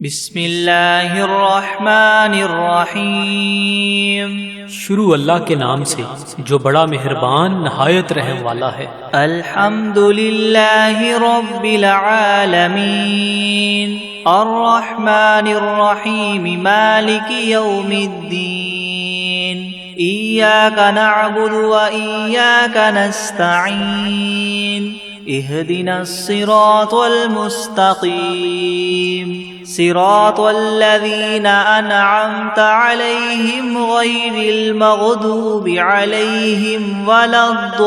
بسم اللہ الرحمن الرحیم۔ شروع اللہ کے نام سے جو بڑا مہربان نہایت رحم والا ہے۔ الحمد للہ رب العالمین الرحمن الرحیم مالک یوم الدین ایاک نعبد و ایاک نستعین اهدنا الصراط المستقيم صراط الذين أنعمت عليهم غير المغضوب عليهم ولا الضالين۔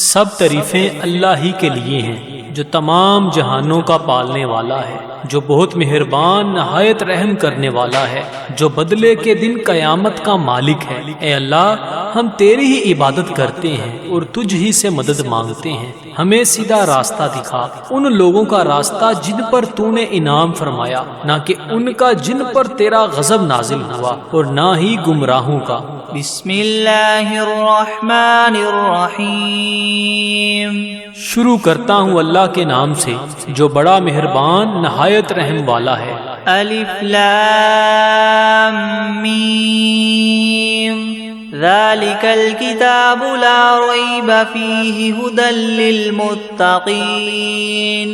سب تعریفیں اللہ ہی کے لیے ہیں جو تمام جہانوں کا پالنے والا ہے، جو بہت مہربان نہایت رحم کرنے والا ہے، جو بدلے کے دن قیامت کا مالک ہے۔ اے اللہ، ہم تیری ہی عبادت کرتے ہیں اور تجھ ہی سے مدد مانگتے ہیں۔ ہمیں سیدھا راستہ دکھا، ان لوگوں کا راستہ جن پر تو نے انعام فرمایا، نہ کہ ان کا جن پر تیرا غضب نازل ہوا، اور نہ ہی گمراہوں کا۔ بسم اللہ الرحمن الرحیم۔ شروع کرتا ہوں اللہ کے نام سے جو بڑا مہربان نہایت رحم والا ہے۔ الف لام میم ذالک الکتاب لا ریب فیہ ھدی للمتقین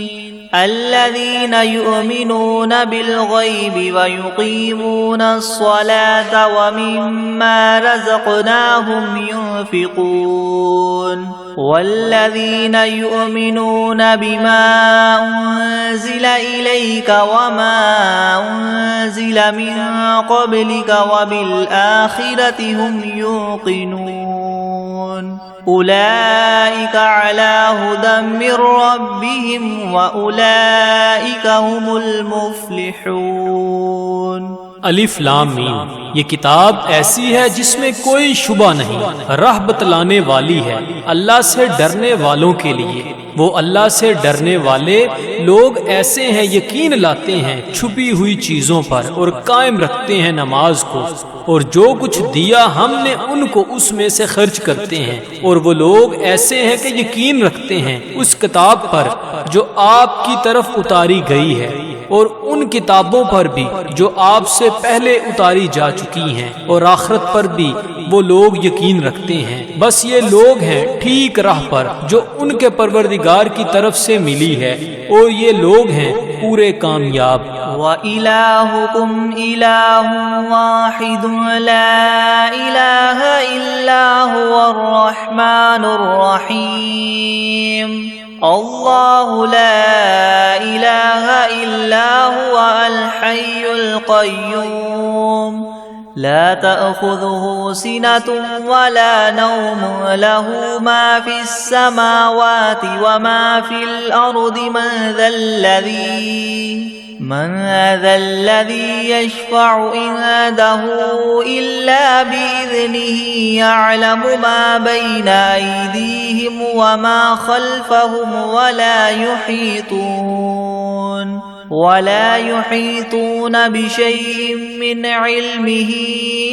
الذین یؤمنون بالغیب ویقیمون الصلاة ومما رزقناہم ينفقون والذین یؤمنون بما انزل الیک وما انزل من قبلک وبالآخرة هم یوقنون اولئک علی ھدی من ربہم واولئک هم المفلحون۔ الف لام میم، یہ کتاب ایسی ہے جس میں کوئی شبہ نہیں، راہ بتلانے والی ہے اللہ سے ڈرنے والوں کے لیے۔ وہ اللہ سے ڈرنے والے لوگ ایسے ہیں یقین لاتے ہیں چھپی ہوئی چیزوں پر اور قائم رکھتے ہیں نماز کو، اور جو کچھ دیا ہم نے ان کو اس میں سے خرچ کرتے ہیں۔ اور وہ لوگ ایسے ہیں کہ یقین رکھتے ہیں اس کتاب پر جو آپ کی طرف اتاری گئی ہے، اور ان کتابوں پر بھی جو آپ سے پہلے اتاری جا چکی ہیں، اور آخرت پر بھی وہ لوگ یقین رکھتے ہیں۔ بس یہ لوگ ہیں ٹھیک راہ پر جو ان کے پروردگار کی طرف سے ملی ہے، اور یہ لوگ ہیں پورے کامیاب۔ وَإِلَٰهُكُمْ إِلَٰهٌ وَاحِدٌ لَا إِلَٰهَ إِلَّا هُوَ الرَّحْمَٰنُ الرَّحِيمُ اللہ لا الہ الا هو الحی القیوم لا تأخذه سنة ولا نوم له ما في السماوات وما في الأرض من ذا الذي يشفع عنده إلا بإذنه يعلم ما بين أيديهم وما خلفهم ولا يحيطون بشيء من علمه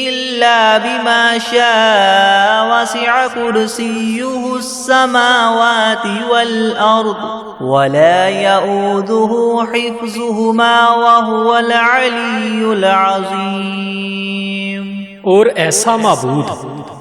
إلا بما شاء وسع كرسيه السماوات والأرض ولا يؤوده حفظهما وهو العلي العظيم۔ اور ایسا معبود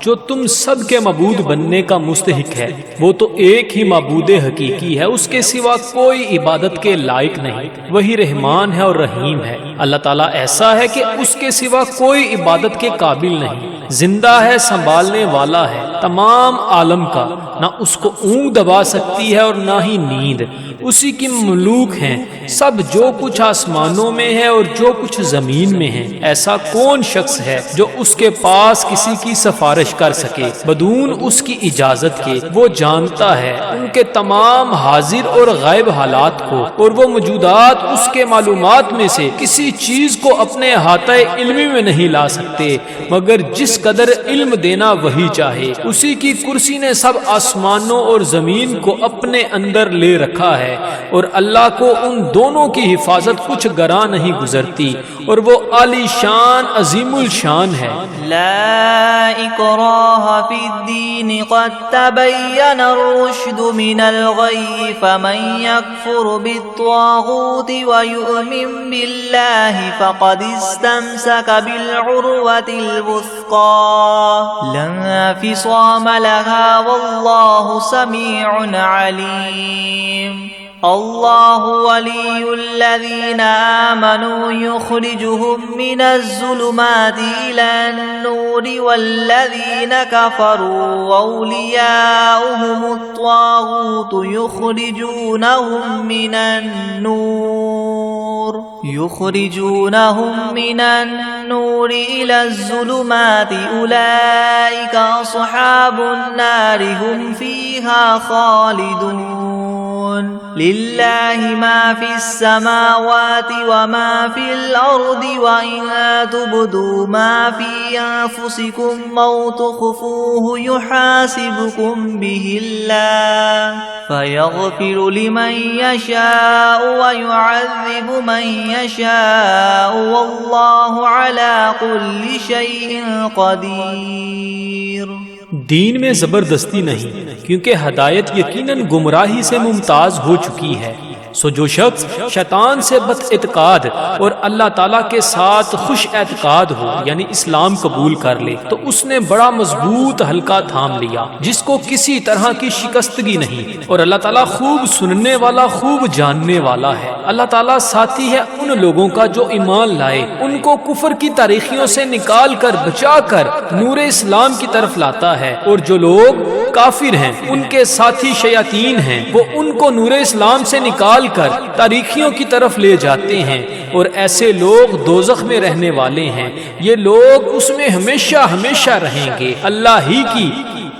جو تم سب کے معبود بننے کا مستحق ہے، وہ تو ایک ہی معبود حقیقی ہے، اس کے سوا کوئی عبادت کے لائق نہیں۔ وہی رحمان ہے اور رحیم ہے۔ اللہ تعالیٰ ایسا ہے کہ اس کے سوا کوئی عبادت کے قابل نہیں، زندہ ہے، سنبھالنے والا ہے تمام عالم کا، نہ اس کو اونگ دبا سکتی ہے اور نہ ہی نیند۔ اسی کی مملوک ہیں سب، جو کچھ آسمانوں میں ہے اور جو کچھ زمین میں ہے۔ ایسا کون شخص ہے جو اس کے پاس کسی کی سفارش کر سکے بدون اس کی اجازت کے؟ وہ جانتا ہے ان کے تمام حاضر اور غائب حالات کو، اور وہ موجودات اس کے معلومات میں سے کسی چیز کو اپنے احاطہ علمی میں نہیں لا سکتے مگر جس قدر علم دینا وہی چاہے۔ اسی کی کرسی نے سب آسمانوں اور زمین کو اپنے اندر لے رکھا ہے، اور اللہ کو ان دونوں کی حفاظت کچھ گراں نہیں گزرتی، اور وہ عالی شان عظیم الشان ہے۔ لا اکراہ فی الدین قد تبین الرشد من الغی فمن یکفر بالطاغوت ویؤمن باللہ فقد استمسک بالعروة الوثقى لا انفصام لها واللہ سمیع علیم۔ اللہ ولی الذین آمنوا یخرجهم من الظلمات إلى النور والذین کفروا اولیاؤهم الطاغوت یخرجونهم من النور إلى الظلمات أولئك أصحاب النار هم فيها خالدون۔ للہ ما فی السماوات وما فی الارض وإن تبدوا ما فی انفسکم او تخفوه یحاسبکم به اللہ فیغفر لمن یشاء ویعذب من یشاء واللہ علی کل شیء قدیر۔ دین میں زبردستی نہیں، کیونکہ ہدایت یقیناً گمراہی سے ممتاز ہو چکی ہے۔ سو جو شخص شیطان سے بد اعتقاد اور اللہ تعالیٰ کے ساتھ خوش اعتقاد ہو، یعنی اسلام قبول کر لے، تو اس نے بڑا مضبوط حلقہ تھام لیا جس کو کسی طرح کی شکستگی نہیں، اور اللہ تعالیٰ خوب سننے والا، خوب جاننے والا ہے۔ اللہ تعالیٰ ساتھی ہے ان لوگوں کا جو ایمان لائے، ان کو کفر کی تاریخیوں سے نکال کر بچا کر نور اسلام کی طرف لاتا ہے، اور جو لوگ کافر ہیں ان کے ساتھی شیاطین ہیں، وہ ان کو نور اسلام سے نکال کر تاریخیوں کی طرف لے جاتے ہیں، اور ایسے لوگ دوزخ میں رہنے والے ہیں، یہ لوگ اس میں ہمیشہ ہمیشہ رہیں گے۔ اللہ ہی کی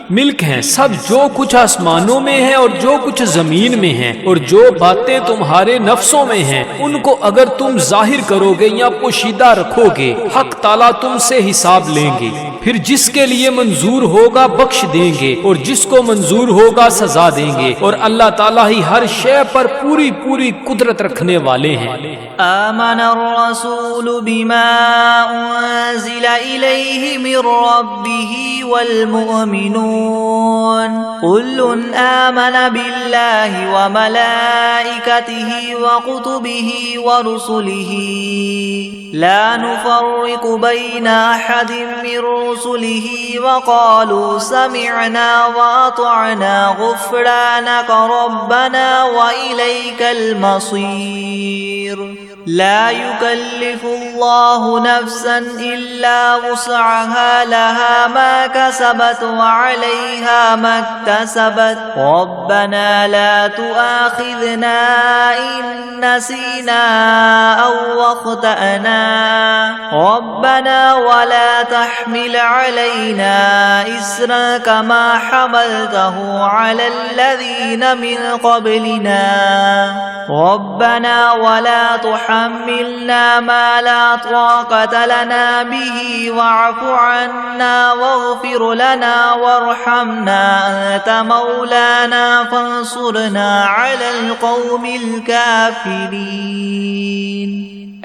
ملک ہیں سب، جو کچھ آسمانوں میں ہے اور جو کچھ زمین میں ہے، اور جو باتیں تمہارے نفسوں میں ہیں ان کو اگر تم ظاہر کرو گے یا پوشیدہ رکھو گے، حق تعالیٰ تم سے حساب لیں گے، پھر جس کے لیے منظور ہوگا بخش دیں گے، اور جس کو منظور ہوگا سزا دیں گے، اور اللہ تعالیٰ ہی ہر شے پر پوری پوری قدرت رکھنے والے ہیں۔ آمن الرسول بما انزل الیہ من ربہ والمؤمنون كل آمن بالله وملائكته وكتبه ورسله لا نفرق بين أحد من رسله وقالوا سمعنا وأطعنا غفرانك ربنا وإليك المصير۔ لا يكلف الله نفسا إلا وسعها لها ما كسبت وعليها ما اكتسبت ربنا لا تؤاخذنا إن نسينا أو أخطأنا ربنا ولا تحمل علينا إصرا كما حملته على الذين من قبلنا ربنا ولا تحملنا ما لا طاقة لنا به واعف عنا واغفر لنا وارحمنا أنت مولانا فانصرنا على القوم الكافرين۔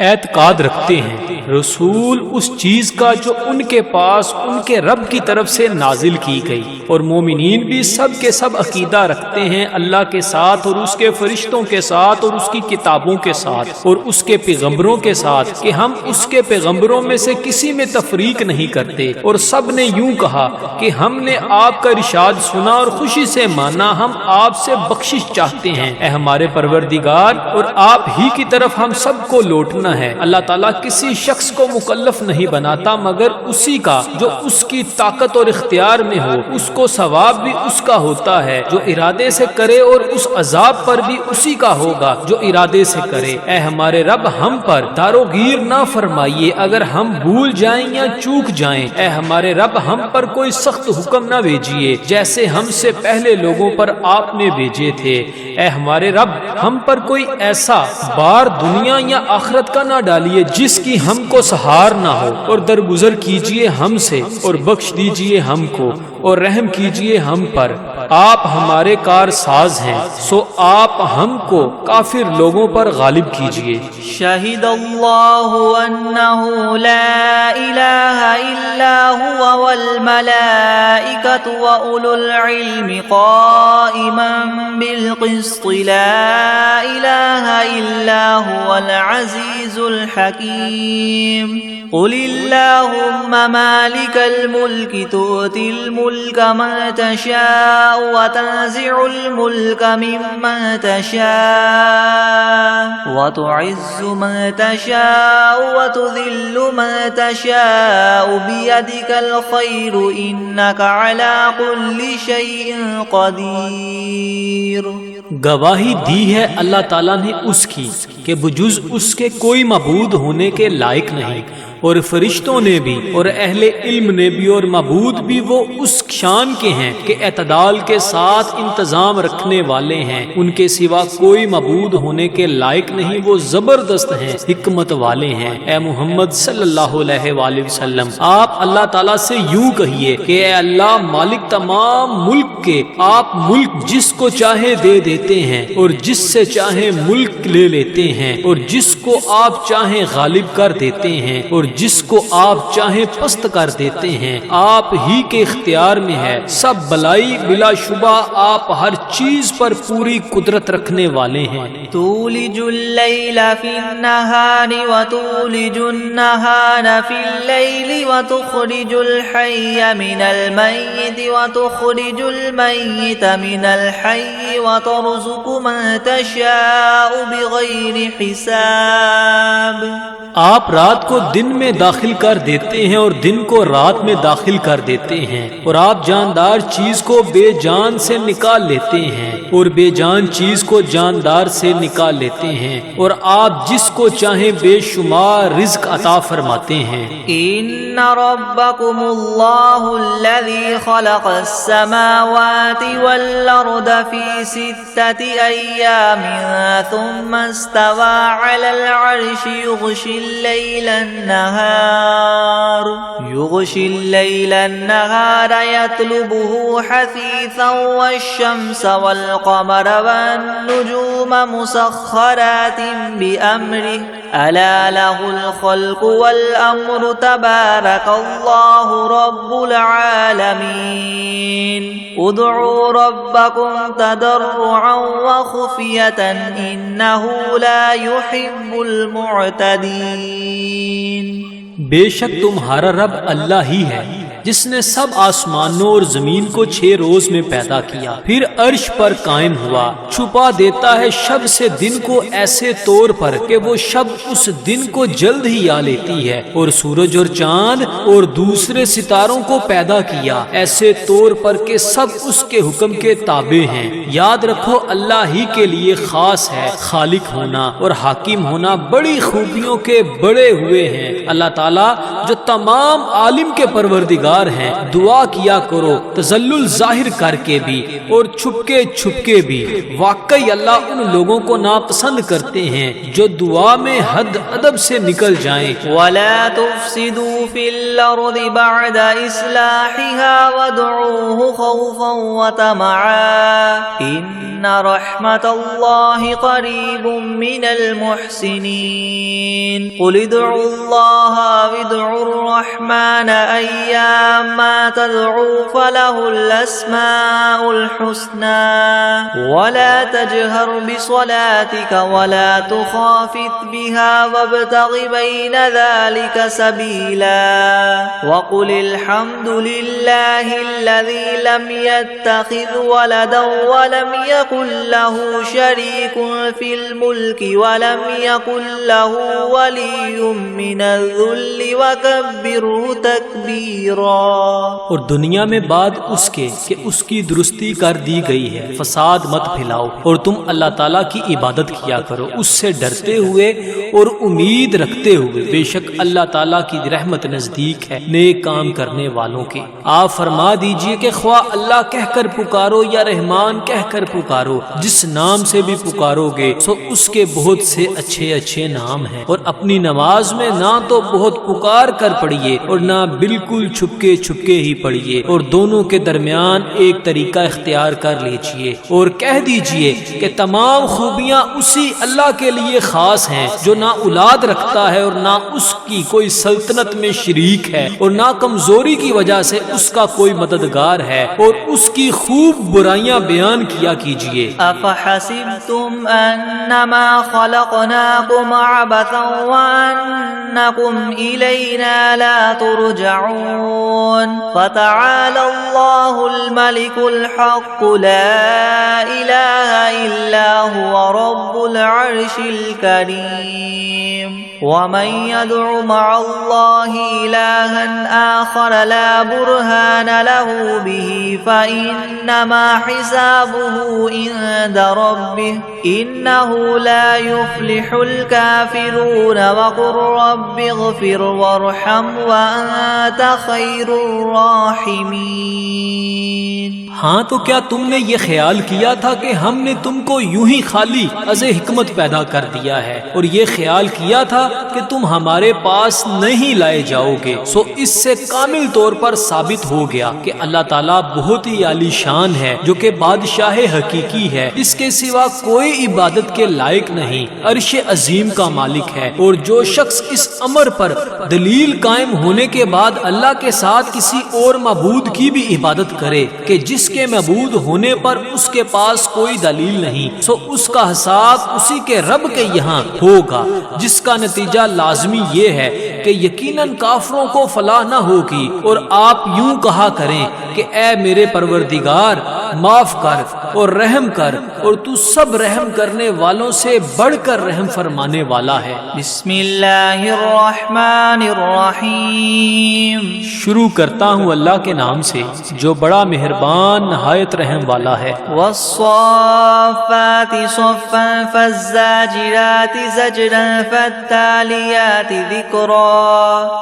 اعتقاد رکھتے ہیں رسول اس چیز کا جو ان کے پاس ان کے رب کی طرف سے نازل کی گئی، اور مومنین بھی سب کے سب عقیدہ رکھتے ہیں اللہ کے ساتھ اور اس کے فرشتوں کے ساتھ اور اس کی کتابوں کے ساتھ اور اس کے پیغمبروں کے ساتھ کہ ہم اس کے پیغمبروں میں سے کسی میں تفریق نہیں کرتے، اور سب نے یوں کہا کہ ہم نے آپ کا ارشاد سنا اور خوشی سے مانا، ہم آپ سے بخشش چاہتے ہیں اے ہمارے پروردگار، اور آپ ہی کی طرف ہم سب کو لوٹنا ہے۔ اللہ تعالیٰ کسی شخص کو مکلف نہیں بناتا مگر اسی کا جو اس کی طاقت اور اختیار میں ہو، اس کو ثواب بھی اس کا ہوتا ہے جو ارادے سے کرے، اور اس عذاب پر بھی اسی کا ہوگا جو ارادے سے کرے۔ اے ہمارے رب ہم پر داروگیر نہ فرمائیے اگر ہم بھول جائیں یا چوک جائیں، اے ہمارے رب ہم پر کوئی سخت حکم نہ بھیجیے جیسے ہم سے پہلے لوگوں پر آپ نے بھیجے تھے۔ اے ہمارے رب ہم پر کوئی ایسا بار دنیا یا آخرت کا نہ ڈالیے جس کی ہم کو سہار نہ ہو، اور درگزر کیجیے ہم سے اور بخش دیجیے ہم کو، اور رحم کیجئے ہم پر، آپ ہمارے کار ساز ہیں، سو آپ ہم کو کافر لوگوں پر غالب کیجئے۔ شہد اللہ انہ لا الہ الا ہوا والملائکۃ واولو العلم قائما بالقسط لا الہ الا هو العزیز الحکیم۔ قل اللہم مالک الملک تؤتی الملک من تشاء وتنزع الملک ممن تشاء وتعز من تشاء وتذل من تشاء بیدک الخیر انک علی کل شیء قدیر۔ گواہی دی ہے اللہ تعالیٰ نے اس کی کہ بجز اس کے کوئی معبود ہونے کے لائق نہیں، اور فرشتوں نے بھی اور اہل علم نے بھی اور معبود بھی وہ اس شان کے ہیں کہ اعتدال کے ساتھ انتظام رکھنے والے ہیں، ان کے سوا کوئی معبود ہونے کے لائق نہیں، وہ زبردست ہیں، حکمت والے ہیں۔ اے محمد صلی اللہ علیہ وآلہ وسلم، آپ اللہ تعالیٰ سے یوں کہیے کہ اے اللہ مالک تمام ملک کے، آپ ملک جس کو چاہے دے دیتے ہیں اور جس سے چاہے ملک لے لیتے ہیں، اور جس کو آپ چاہیں غالب کر دیتے ہیں اور جس کو آپ چاہیں پست کر دیتے ہیں، آپ ہی کے اختیار میں ہے، سب بلائی بلا شبہ آپ ہر چیز پر پوری قدرت رکھنے والے ہیں۔ تولج اللیل فی النہار وتولج النہار فی اللیل وتخرج الحی من المیت وتخرج المیت من الحی وترزق من تشاء بغیر حساب۔ آپ رات کو دن میں داخل کر دیتے ہیں اور دن کو رات میں داخل کر دیتے ہیں، اور آپ جاندار چیز کو بے جان سے نکال لیتے ہیں اور بے جان چیز کو جاندار سے نکال لیتے ہیں، اور آپ جس کو چاہیں بے شمار رزق عطا فرماتے ہیں۔ ان ربکم اللہ الذی خلق السماوات والارض فی 6 ایام ثم استوى على العرش يغشي الليل النهار يطلبه حثيثا والشمس والقمر والنجوم مسخرات بأمره ألا له الخلق والأمر تبارك الله رب العالمين ادعوا ربكم تضرعا وخفية إنه لا يحب المعتدين۔ بے شک تمہارا رب اللہ ہی ہے جس نے سب آسمانوں اور زمین کو 6 روز میں پیدا کیا، پھر عرش پر قائم ہوا، چھپا دیتا ہے شب سے دن کو ایسے طور پر کہ وہ شب اس دن کو جلد ہی آ لیتی ہے، اور سورج اور چاند اور دوسرے ستاروں کو پیدا کیا ایسے طور پر کہ سب اس کے حکم کے تابع ہیں۔ یاد رکھو اللہ ہی کے لیے خاص ہے خالق ہونا اور حاکم ہونا، بڑی خوبیوں کے بڑے ہوئے ہیں اللہ تعالیٰ جو تمام عالم کے پروردگار ہیں۔ دعا کیا کرو تذلل ظاہر کر کے بھی اور چھپ کے بھی، واقعی اللہ ان لوگوں کو ناپسند کرتے ہیں جو دعا میں حد ادب سے نکل جائیں۔ وَلَا تُفْسِدُوا فِي الْأَرْضِ بَعْدَ إِصْلَاحِهَا وَادْعُوهُ خَوْفًا وَطَمَعًا إِنَّ رَحْمَتَ اللَّهِ قَرِيبٌ مِّنَ الْمُحْسِنِينَ قُلِ ادْعُوا اللَّهَ وَادْعُوا الرَّحْمَنَ أَيَّامَّا تَدْعُوا فَلَهُ الْأَسْمَاءُ الْحُسْنَى وَلَا تَجْهَرْ بِصَلَاتِكَ وَلَا تُخَافِتْ بِهَا وَابْتَغِ بَيْنَ ذَلِكَ سَبِيلًا وَقُلِ الْحَمْدُ لِلَّهِ الَّذِي لَمْ يَتَّخِذْ وَلَدًا وَلَمْ يَكُنْ لَهُ شَرِيكٌ فِي الْمُلْكِ وَلَمْ يَكُنْ لَهُ وَلِيٌّ مِّنَ الذُّلِّ وَكَبِّرْهُ تَكْبِيرًا۔ اور دنیا میں بعد اس کے کہ اس کی درستی کر دی گئی ہے، فساد مت پھیلاؤ، اور تم اللہ تعالیٰ کی عبادت کیا کرو اس سے ڈرتے ہوئے اور امید رکھتے ہوئے، بے شک اللہ تعالیٰ کی رحمت نزدیک ہے نیک کام کرنے والوں کے۔ آپ فرما دیجئے کہ خواہ اللہ کہہ کر پکارو یا رحمان کہہ کر پکارو، جس نام سے بھی پکارو گے سو اس کے بہت سے اچھے نام ہیں، اور اپنی نماز میں نہ تو بہت پکار کر پڑھیے اور نہ بالکل چھپکے چھپکے ہی پڑھیے، اور دونوں کے درمیان ایک طریقہ اختیار کر لیجئے اور کہہ دیجئے کہ تمام خوبیاں اسی اللہ کے لیے خاص ہیں جو نہ اولاد رکھتا ہے اور نہ اس کی کوئی سلطنت میں شریک ہے اور نہ کمزوری کی وجہ سے اس کا کوئی مددگار ہے، اور اس کی خوب برائیاں بیان کیا کیجئے۔ افحسبتم انما خلقناكم عبثا وانکم الینا لا ترجعون فتعالى الله الملك الحق لا اله الا هو رب العرش الكريم ومن يدع مع الله إلها آخر لا برهان له به فإنما حسابه عند ربه إنه لا يفلح الكافرون وقل رب اغفر وارحم وأنت خير الراحمين۔ ہاں تو کیا تم نے یہ خیال کیا تھا کہ ہم نے تم کو یوں ہی خالی از حکمت پیدا کر دیا ہے اور یہ خیال کیا تھا کہ تم ہمارے پاس نہیں لائے جاؤ گے؟ سو اس سے کامل طور پر ثابت ہو گیا کہ اللہ تعالیٰ بہت ہی عالی شان ہے، جو کہ بادشاہ حقیقی ہے، اس کے سوا کوئی عبادت کے لائق نہیں، عرش عظیم کا مالک ہے۔ اور جو شخص اس امر پر دلیل قائم ہونے کے بعد اللہ کے ساتھ کسی اور معبود کی بھی عبادت کرے کہ جس کے معبود ہونے پر اس کے پاس کوئی دلیل نہیں، سو اس کا حساب اسی کے رب کے یہاں ہوگا، جس کا نتیجہ لازمی یہ ہے کہ یقیناً کافروں کو فلاح نہ ہوگی۔ اور آپ یوں کہا کریں کہ اے میرے پروردگار معاف کر اور رحم کر، اور تو سب رحم کرنے والوں سے بڑھ کر رحم فرمانے والا ہے۔ بسم اللہ الرحمن الرحیم۔ شروع کرتا ہوں اللہ کے نام سے جو بڑا مہربان نہایت رحم والا ہے۔ والصافات صفا فالزاجرات زجرا فالتاليات ذكرا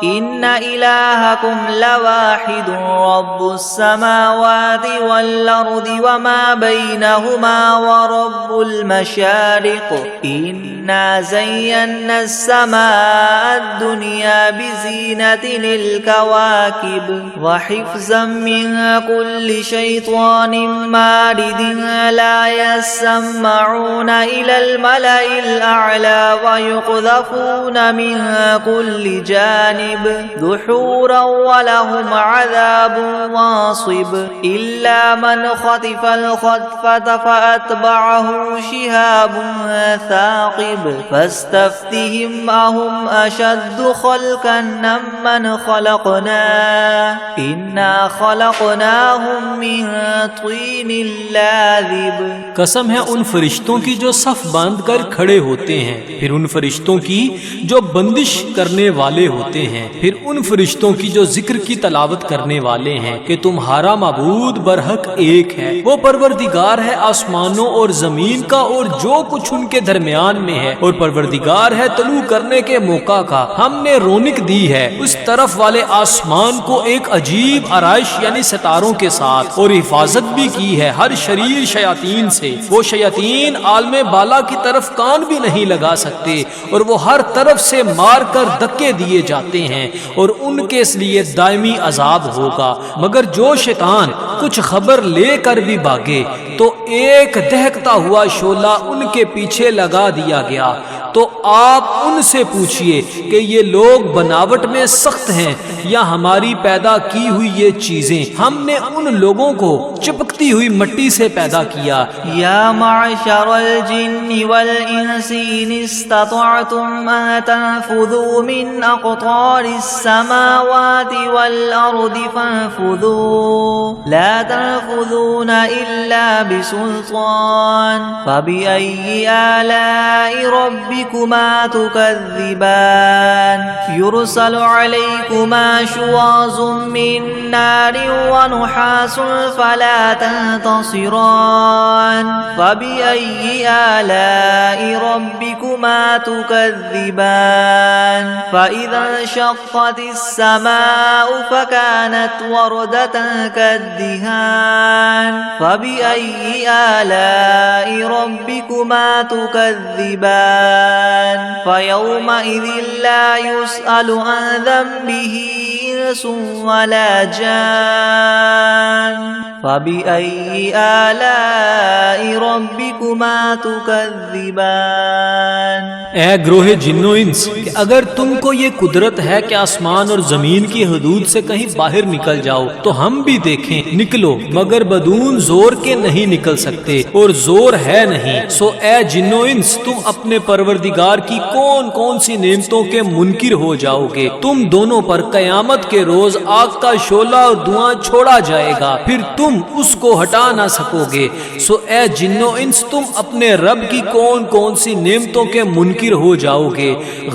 إن إلهكم لواحد رب السماوات والأرض وما بينهما ورب المشارق إنا زينا السماء الدنيا بزينة للكواكب وحفظا من كل شيطان مارد لا يسمعون إلى الملأ الأعلى ويقذفون من كل جانب دحورا ولهم عذاب واصب إلا من خطف الخطفة فأتبعه شهاب ثاقب فاستفتهم أهم أشد خلقا ممن خلقنا إنا خلقناهم من طين لازب۔ قسم ہے ان فرشتوں کی جو صف باندھ کر کھڑے ہوتے ہیں، پھر ان فرشتوں کی جو بندش کرنے والے ہوتے ہیں، پھر ان فرشتوں کی جو ذکر کی تلاوت کرنے والے ہیں کہ تمہارا معبود برحق ایک ہے، وہ پروردگار ہے آسمانوں اور زمین کا اور جو کچھ ان کے درمیان میں ہے، اور پروردگار ہے طلوع کرنے کے موقع کا۔ ہم نے رونق دی ہے اس طرف والے آسمان کو ایک عجیب آرائش یعنی ستاروں کے ساتھ، اور حفاظت بھی کی ہے ہر شریر شیاطین سے۔ وہ شیاطین عالم بالا کی طرف کان بھی نہیں لگا سکتے، اور وہ ہر طرف سے مار کر دھکے دیے جاتے ہیں، اور ان کے اس لیے دائمی عذاب ہوگا۔ مگر جو شیطان کچھ خبر لے کر بھی بھاگے تو ایک دہکتا ہوا شعلہ ان کے پیچھے لگا دیا گیا۔ تو آپ ان سے پوچھئے کہ یہ لوگ بناوٹ میں سخت ہیں یا ہماری پیدا کی ہوئی یہ چیزیں؟ ہم نے ان لوگوں کو چپکتی ہوئی مٹی سے پیدا کیا۔ یا معشر الجن والانس ان استطعتم ان تنفذوا من اقطار السماوات والارض فانفذوا لا تنفذون الا بسلطان فبأي آلاء ربكما تكذبان يرسل عليكما شواظ من نار ونحاس فلا تنتصران فبأي آلاء ربكما تكذبان فإذا انشقت السماء فكانت وردة كالدهان فبأي آلاء ربكما تكذبان فيومئذ لا يسأل عن ذنبه إنس ولا جان فبأي آلاء ربكما تكذبان۔ اے گروہ جن و انس، کہ اگر تم کو یہ قدرت ہے کہ آسمان اور زمین کی حدود سے کہیں باہر نکل جاؤ تو ہم بھی دیکھیں، نکلو، مگر بدون زور کے نہیں نکل سکتے اور زور ہے نہیں۔ سو اے جن و انس، تم اپنے پروردگار کی کون کون سی نعمتوں کے منکر ہو جاؤ گے؟ تم دونوں پر قیامت کے روز آگ کا شعلہ اور دھواں چھوڑا جائے گا، پھر تم اس کو ہٹا نہ سکو گے۔ سو اے جن و انس، تم اپنے رب کی کون کون سی نعمتوں کے منکر ہو جاؤ گے؟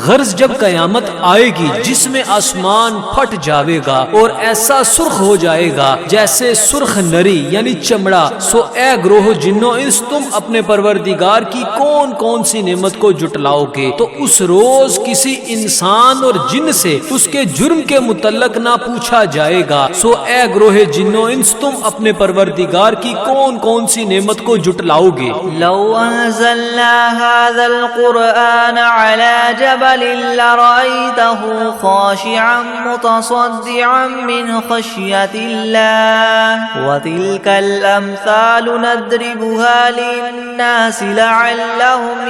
غرض جب قیامت آئے گی جس میں آسمان پھٹ جاوے گا اور ایسا سرخ ہو جائے گا جیسے سرخ نری یعنی چمڑا، سو اے گروہ جن و انس، تم اپنے پروردگار کی کون کون سی نعمت کو جٹلاؤ گے؟ تو اس روز کسی انسان اور جن سے اس کے جرم کے متعلق نہ پوچھا جائے گا۔ سو اے گروہ جن و انس، تم اپنے پروردگار کی کون کون سی نعمت کو جٹلاؤ گے؟ لو انزلنا هذا القرآن على جبل لرأيته خاشعا متصدعا من خشية الله وتلك الأمثال نضربها للناس لعلهم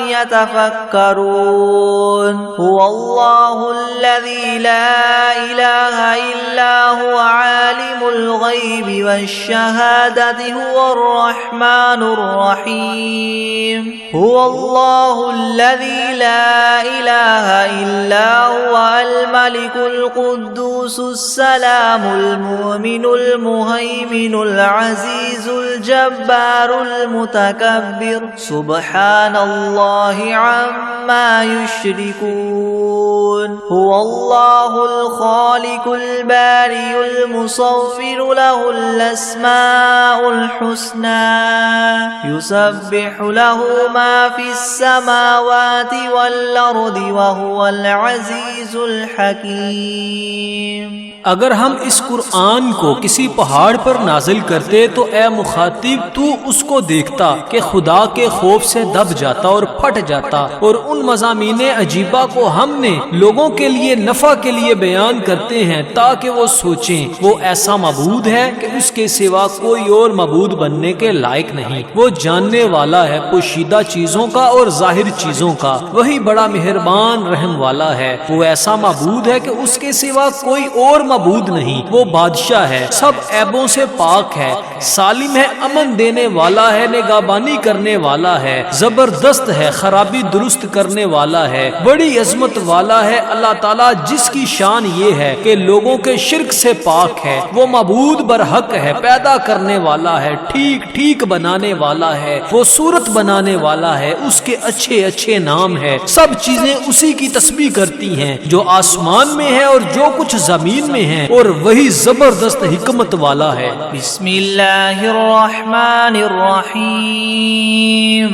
يتفكرون هو الله الذي لا إله إلا هو عالم الغيب والشهادة هو الرحمن الرحيم هو الله الذي لا إله إلا هو الملك القدوس السلام المؤمن المهيمن العزيز الجبار المتكبر سبحان الله عما يشركون هو الله الخالق البارئ المصور له الأسماء الحسنى يسبح له ما في السماوات والأرض وهو العزيز الحكيم۔ اگر ہم اس قرآن کو کسی پہاڑ پر نازل کرتے تو اے مخاطب تو اس کو دیکھتا کہ خدا کے خوف سے دب جاتا اور پھٹ جاتا، اور ان مضامین عجیبہ کو ہم نے لوگوں کے لیے نفع کے لیے بیان کرتے ہیں تاکہ وہ سوچیں۔ وہ ایسا معبود ہے کہ اس کے سوا کوئی اور معبود بننے کے لائق نہیں۔ وہ جاننے والا ہے پوشیدہ چیزوں کا اور ظاہر چیزوں کا، وہی بڑا مہربان رحم والا ہے۔ وہ ایسا معبود ہے کہ اس کے سوا کوئی اور معبود نہیں۔ وہ بادشاہ ہے، سب عیبوں سے پاک ہے، سالم ہے، امن دینے والا ہے، نگہبانی کرنے والا ہے، زبردست ہے، خرابی درست کرنے والا ہے، بڑی عظمت والا ہے۔ اللہ تعالیٰ جس کی شان یہ ہے کہ لوگوں کے شرک سے پاک ہے، وہ معبود برحق ہے، پیدا کرنے والا ہے، ٹھیک ٹھیک بنانے والا ہے، وہ صورت بنانے والا ہے، اس کے اچھے اچھے نام ہے۔ سب چیزیں اسی کی تسبیح کرتی ہیں جو آسمان میں ہے اور جو کچھ زمین میں ہے، اور وہی زبردست حکمت والا ہے۔ بسم اللہ الرحمن الرحیم۔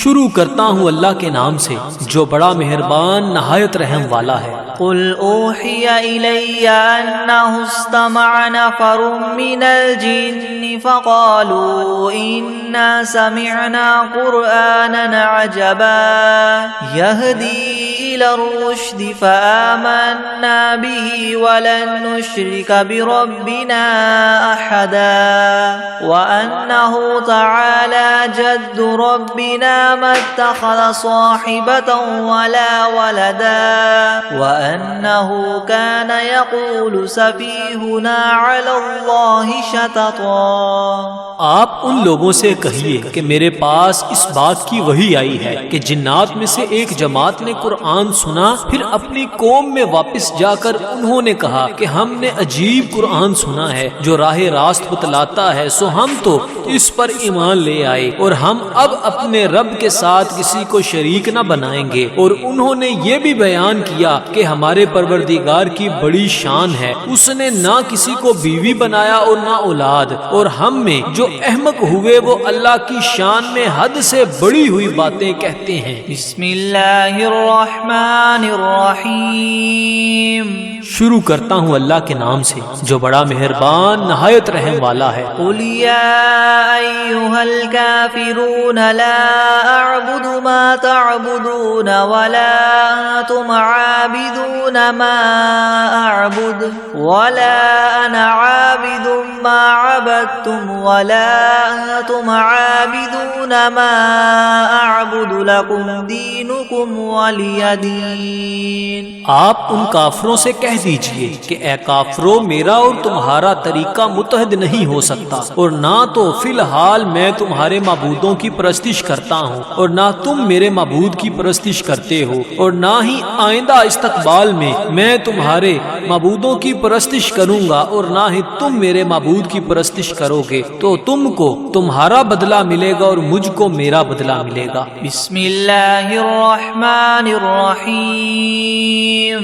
شروع کرتا ہوں اللہ کے نام سے جو بڑا مہربان نہایت رحم والا ہے۔ قل اوحی الی انہ استمع نفر من الجن فقالوا انا سمعنا قرآنا عجبا يهدي الى الرشد فآمنا به ولن نشرك بربنا احدا وانه تعالى جد ربنا ما اتخذ صاحبة ولا ولدا وأنه كان يقول سفيهنا على الله شططا۔ آپ ان لوگوں سے کہیے کہ میرے پاس اس بات کی وحی آئی ہے کہ جنات میں سے ایک جماعت نے قرآن سنا، پھر اپنی قوم میں واپس جا کر انہوں نے کہا کہ ہم نے عجیب قرآن سنا ہے جو راہ راست بتلاتا ہے، سو ہم تو اس پر ایمان لے آئے اور ہم اب اپنے رب کے ساتھ کسی کو شریک نہ بنائیں گے۔ اور انہوں نے یہ بھی بیان کیا کہ ہمارے پروردگار کی بڑی شان ہے، اس نے نہ کسی کو بیوی بنایا اور نہ اولاد، اور ہم میں جو احمق ہوئے وہ اللہ کی شان میں حد سے بڑی ہوئی باتیں کہتے ہیں۔ بسم اللہ الرحمن الرحمن الرحیم. شروع کرتا ہوں اللہ کے نام سے جو بڑا مہربان نہایت رحم والا ہے. قل یا ایھا الکافرون لا اعبد ما تعبدون ولا انتم عابدون ما اعبد ولا انا عابد ما عبدتم ولا انتم عابدون ما اعبد لكم دینکم ولی دین. آپ ان کافروں سے کہہ دیجئے کہ اے کافرو میرا اور تمہارا طریقہ متحد نہیں ہو سکتا، اور نہ تو فی الحال میں تمہارے معبودوں کی پرستش کرتا ہوں اور نہ تم میرے معبود کی پرستش کرتے ہو، اور نہ ہی آئندہ استقبال میں تمہارے معبودوں کی پرستش کروں گا اور نہ ہی تم میرے معبود کی پرستش کرو گے. تو تم کو تمہارا بدلہ ملے گا اور مجھ کو میرا بدلہ ملے گا. بسم اللہ الرحمن الرحیم.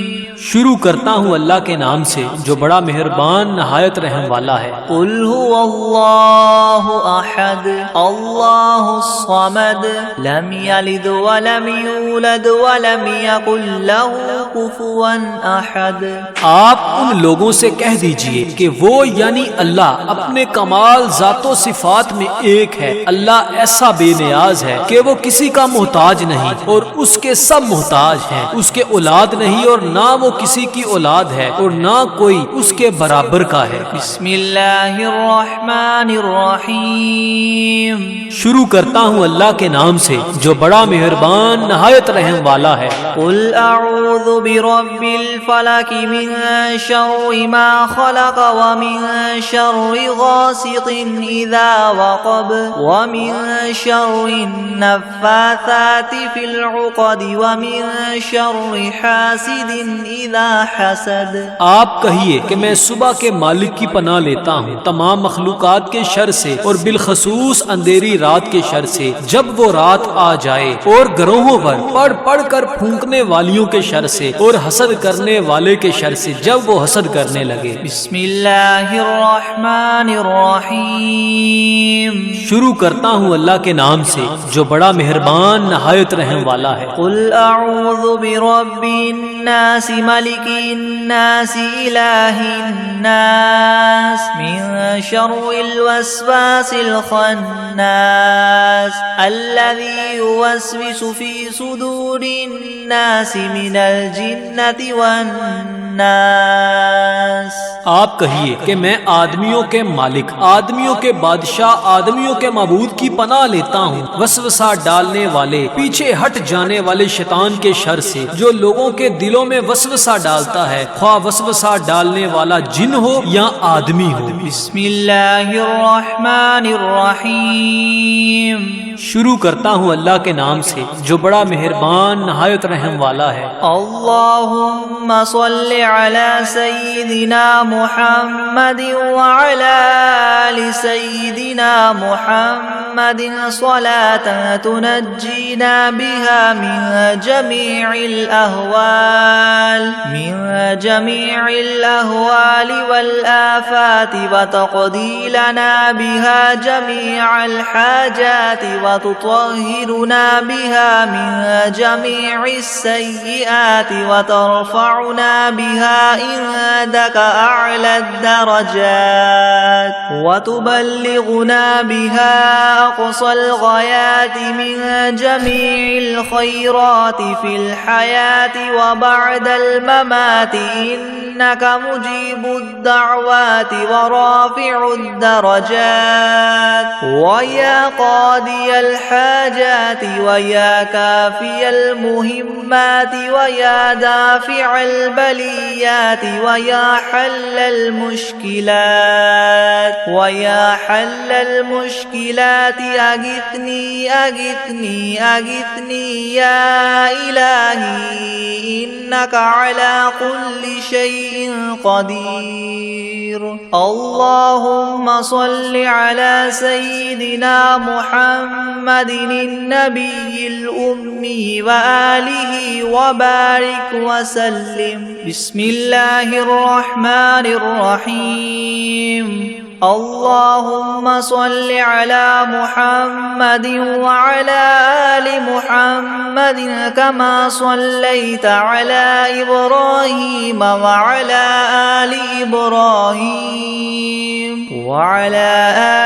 شروع کرتا ہوں اللہ کے نام سے جو بڑا مہربان نہایت رحم والا ہے. قل هو اللہ احد اللہ الصمد لم یلد ولم یولد ولم یکن له کفوا احد. آپ ان لوگوں سے کہہ دیجئے کہ وہ یعنی اللہ اپنے کمال ذات و صفات میں ایک ہے. اللہ ایسا بے نیاز ہے کہ وہ کسی کا محتاج نہیں اور اس کے سب محتاج ہیں. اس کے اولاد نہیں اور نہ وہ کسی کی اولاد ہے اور نہ کوئی اس کے برابر کا ہے. بسم اللہ الرحمن الرحیم. شروع کرتا ہوں اللہ کے نام سے جو بڑا مہربان نہایت رحم والا ہے. قل اعوذ برب الفلق من شر ما خلق ومن شر غاسق اذا وقب ومن شر النفاثات في العقد ومن شر حاسد اذا حسد. آپ کہیے کہ میں صبح کے مالک کی پناہ لیتا ہوں تمام مخلوقات کے شر سے اور بالخصوص اندھیری رات کے شر سے جب وہ رات آ جائے، اور گروہوں پر پڑھ پڑھ کر پھونکنے والیوں کے شر سے اور حسد کرنے والے کے شر سے جب وہ حسد کرنے لگے. بسم اللہ الرحمن الرحیم. شروع کرتا ہوں اللہ کے نام سے جو بڑا مہربان نہایت رحم والا ہے. قل اعوذ برب الناس ملک الناس الہ الناس من شر الوسواس الخناس الذي يوسوس في صدور الناس من الجنة والناس. آپ کہیے کہ میں آدمیوں کے مالک، آدمیوں کے بادشاہ، آدمیوں کے معبود کی پناہ لیتا ہوں وسوسہ ڈالنے والے، پیچھے ہٹ جانے والے شیطان کے شر سے جو لوگوں کے دلوں میں وسوسہ ڈالتا ہے، خواہ وسوسہ ڈالنے والا جن ہو یا آدمی ہو. بسم اللہ الرحمن الرحیم. شروع کرتا ہوں اللہ کے نام سے جو بڑا مہربان نہایت رحم والا ہے. اللہم صل علی سیدنا محمد وعلی آل سیدنا محمد صلاة تنجینا بها من جمیع الأهوال والآفات وتقضی لنا بها جمیع الحاجات وتطهرنا بها من جميع السيئات وترفعنا بها عندك أعلى الدرجات وتبلغنا بها أقصى الغايات من جميع الخيرات في الحياة وبعد الممات إنك مجيب الدعوات ورافع الدرجات ويا قاضي الحاجات ويا كافي المهمات ويا دافع البليات ويا حل المشكلات أغثني يا إلهي إنك على كل شيء قدير. اللهم صل على سيدنا محمد النبي الأمي وآله وبارك وسلم. بسم الله الرحمن الرحيم. اللهم صل على محمد وعلى آل محمد كما صليت على إبراهيم وعلى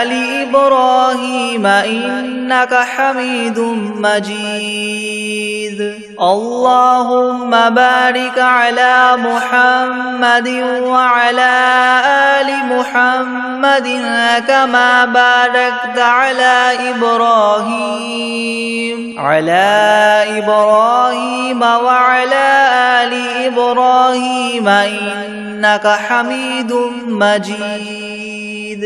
آل إبراهيم إنك حميد مجيد. اللهم بارك على محمد وعلى آل محمد كما باركت على إبراهيم وعلى آل إبراهيم إنك حميد مجيد.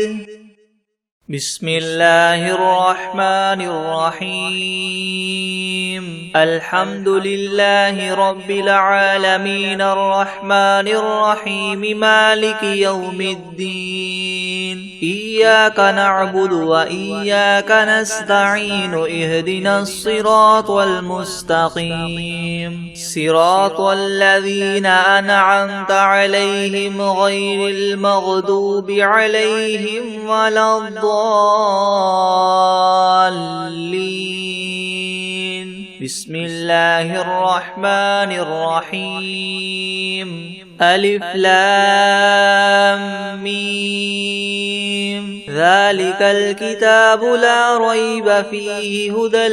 بسم الله الرحمن الرحيم. الحمد لله رب العالمين الرحمن الرحيم مالك يوم الدين. إياك نعبد وإياك نستعين. اهدنا الصراط المستقيم صراط الذين أنعمت عليهم غير المغضوب عليهم ولا الضالين. بسم الله الرحمن الرحيم. ألف لام ميم. ذلك الكتاب لا ريب فيه هدى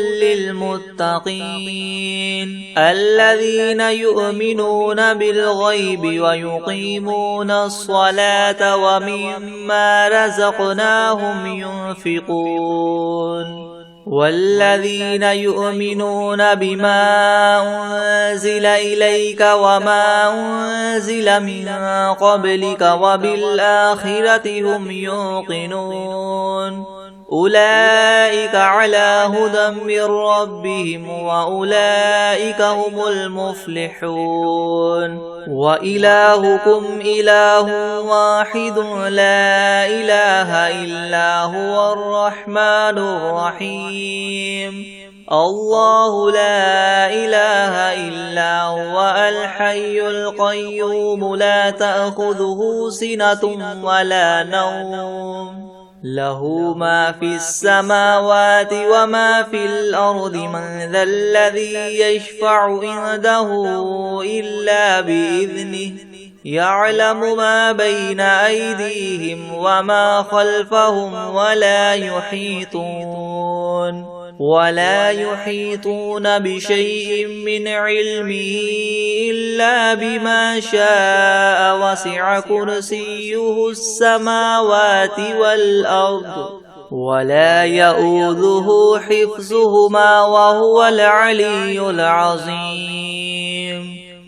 للمتقين الذين يؤمنون بالغيب ويقيمون الصلاة ومما رزقناهم ينفقون والذين يؤمنون بما أنزل إليك وما أنزل من قبلك وبالآخرة هم يوقنون أولئك على هدى من ربهم وأولئك هم المفلحون. وإلهكم إله واحد لا إله إلا هو الرحمن الرحيم. الله لا إله إلا هو الحي القيوم لا تأخذه سنة ولا نوم له ما في السماوات وما في الأرض. من ذا الذي يشفع عنده إلا بإذنه يعلم ما بين أيديهم وما خلفهم ولا يحيطون بشيء من علمه إلا بما شاء. وسع كرسيه السماوات والأرض ولا يؤوده حفظهما وهو العلي العظيم.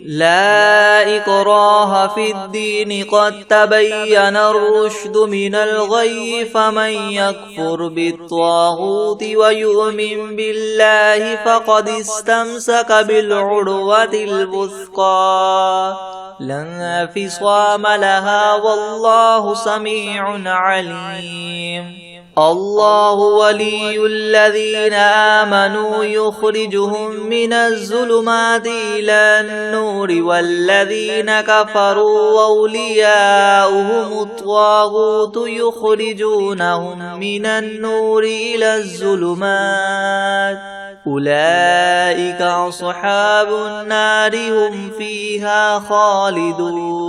لا إكراه في الدين قد تبين الرشد من الغي. فمن يكفر بالطاغوت ويؤمن بالله فقد استمسك بالعروة الوثقى لا انفصام لها والله سميع عليم. الله ولي الذين آمنوا يخرجهم من الظلمات إلى النور والذين كفروا أولياؤهم الطاغوت يخرجونهم من النور إلى الظلمات أولئك أصحاب النار هم فيها خالدون.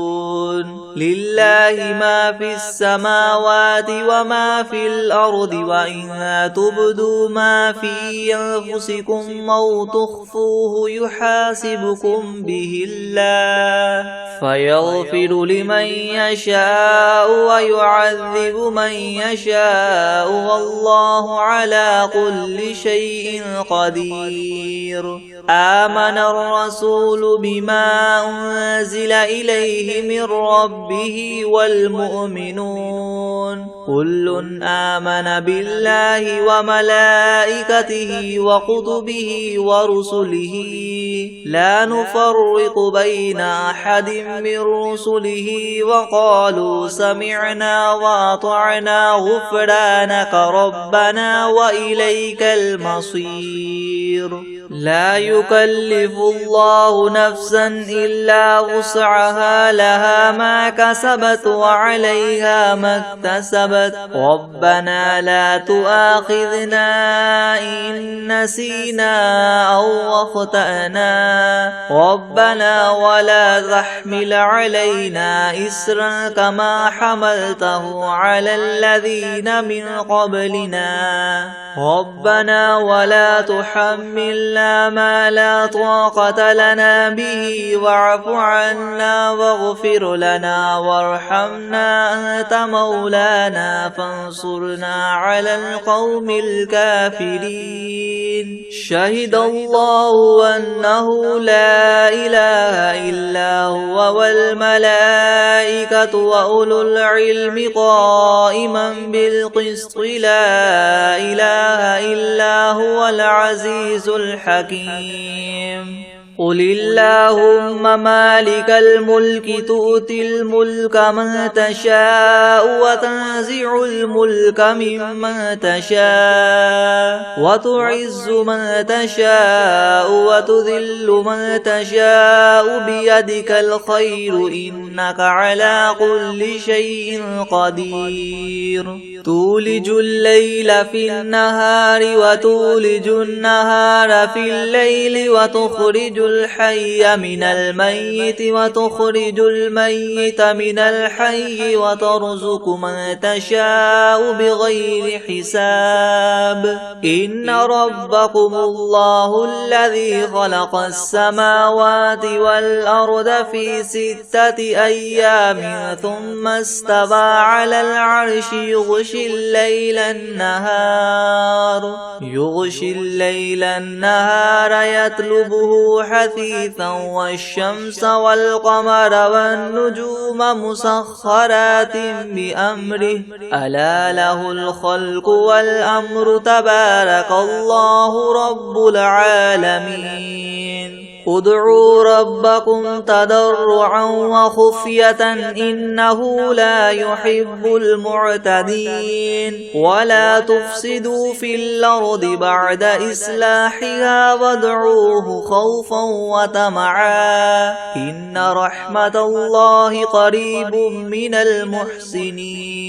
لله ما في السماوات وما في الأرض وإن تبدوا ما في أنفسكم أو تخفوه يحاسبكم به الله فيغفر لمن يشاء ويعذب من يشاء والله على كل شيء قدير. آمن الرسول بما أنزل إليه من ربه والمؤمنون كل آمن بالله وملائكته وكتبه ورسله لا نفرق بين أحد من رسله وقالوا سمعنا وأطعنا غفرانك ربنا وإليك المصير. لا يكلف الله نفسا إلا وسعها لها ما كسبت وعليها ما اكتسبت ربنا لا تؤاخذنا إن نسينا أو أخطأنا ربنا ولا تحمل علينا إسرا كما حملته على الذين من قبلنا ربنا ولا تحملنا ما لا طاقة لنا به واعف عنا واغفر لنا وارحمنا أنت مولانا فانصرنا على القوم الكافرين شهد الله أنه لا إله إلا هو والملائكة وأولو العلم قائما بالقسط لا إله إلا هو العزيز الحكيم قل اللهم مالك الملك تؤتي الملك من تشاء وتنزع الملك ممن تشاء وتعز من تشاء وتذل من تشاء بيدك الخير إنك على كل شيء قدير تولج الليل في النهار وتولج النهار في الليل وتخرج الحي من الميت وتخرج الميت من الحي وترزق من تشاء بغير حساب إن ربكم الله الذي خلق السماوات والأرض في 6 أيام ثم استوى على العرش يغشي الليل النهار يطلبه حثيثا والشمس والقمر والنجوم مسخرات بأمره ألا له الخلق والأمر تبارك الله رب العالمين ادعوا ربكم تضرعا وخفية إنه لا يحب المعتدين ولا تفسدوا في الأرض بعد إصلاحها وادعوه خوفا وطمعا إن رحمة الله قريب من المحسنين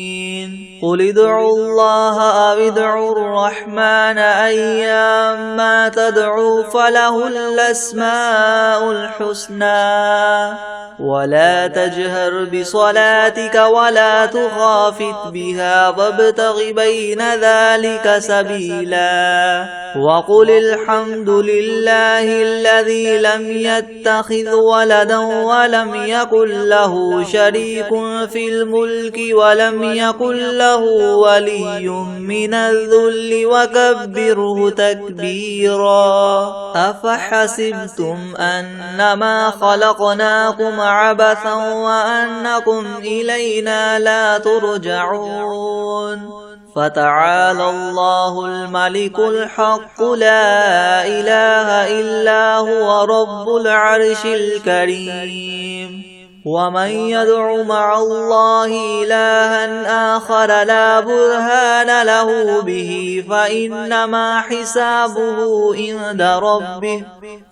قل ادعوا الله أو ادعوا الرحمن أيما تدعوا فله الأسماء الحسنى ولا تجهر بصلاتك ولا تخافت بها وابتغ بين ذلك سبيلا وقل الحمد لله الذي لم يتخذ ولدا ولم يكن له شريك في الملك ولم يكن له ولي من الذل وكبره تكبيرا أفحسبتم أنما خلقناكم عبثا وأنكم إلينا لا ترجعون فتعالى الله الملك الحق لا إله إلا هو رب العرش الكريم ومن يدع مع الله إلها آخر لا برهان له به فإنما حسابه عند ربه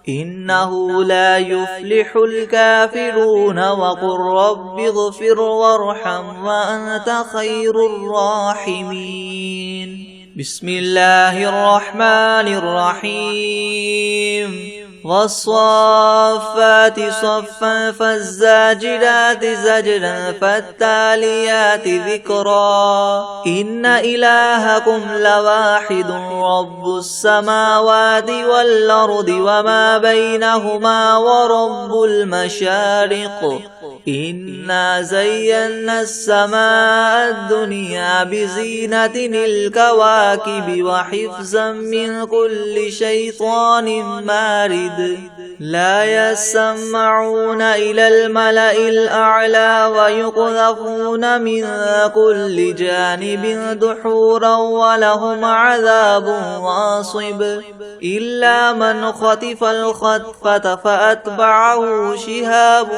إنه لا يفلح الكافرون وقل رب اغفر وارحم وأنت خير الراحمين بسم الله الرحمن الرحيم والصافات صفا فالزاجرات زجرا فالتاليات ذكرا إن إلهكم لواحد رب السماوات والأرض وما بينهما ورب المشارق إنا زينا السماء الدنيا بزينة الكواكب وحفظا من كل شيطان مارد لا يسمعون إلى الملأ الأعلى ويقذفون من كل جانب دحورا ولهم عذاب واصب إلا من خطف الخطفة فأتبعه شهاب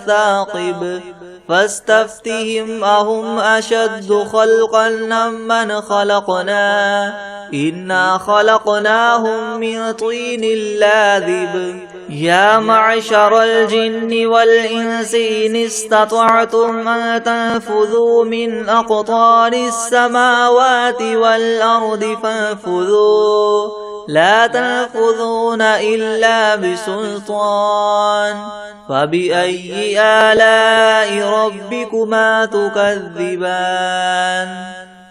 ثاقب فاستفتهم أهم أشد خلقا ممن خلقنا إنا خلقناهم من طين لاذب يا معشر الجن والإنس إن استطعتم أن تنفذوا من أقطار السماوات والأرض فانفذوا لا تنفذون إلا بسلطان فبأي آلاء ربكما تكذبان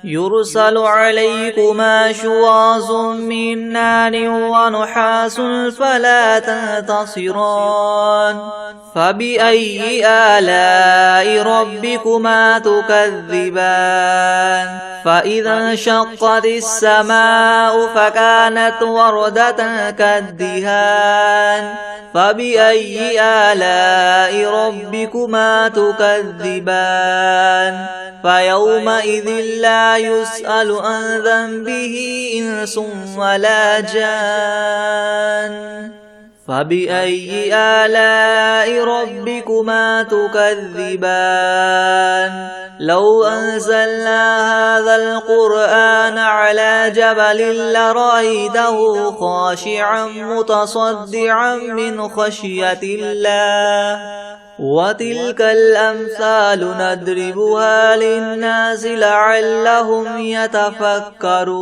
يرسل عليكما شواظ من نار ونحاس فلا تنتصران فبأي آلاء ربكما تكذبان فإذا انشقت السماء فكانت وردة كالدهان فبأي آلاء ربكما تكذبان فيومئذ لا يسأل عن ذنبه إنس ولا جان فبأي آلاء ربكما تكذبان لو أنزلنا هذا القرآن على جبل لرأيته خاشعا متصدعا من خشية الله وتلك الأمثال نضربها للناس لعلهم يتفكرون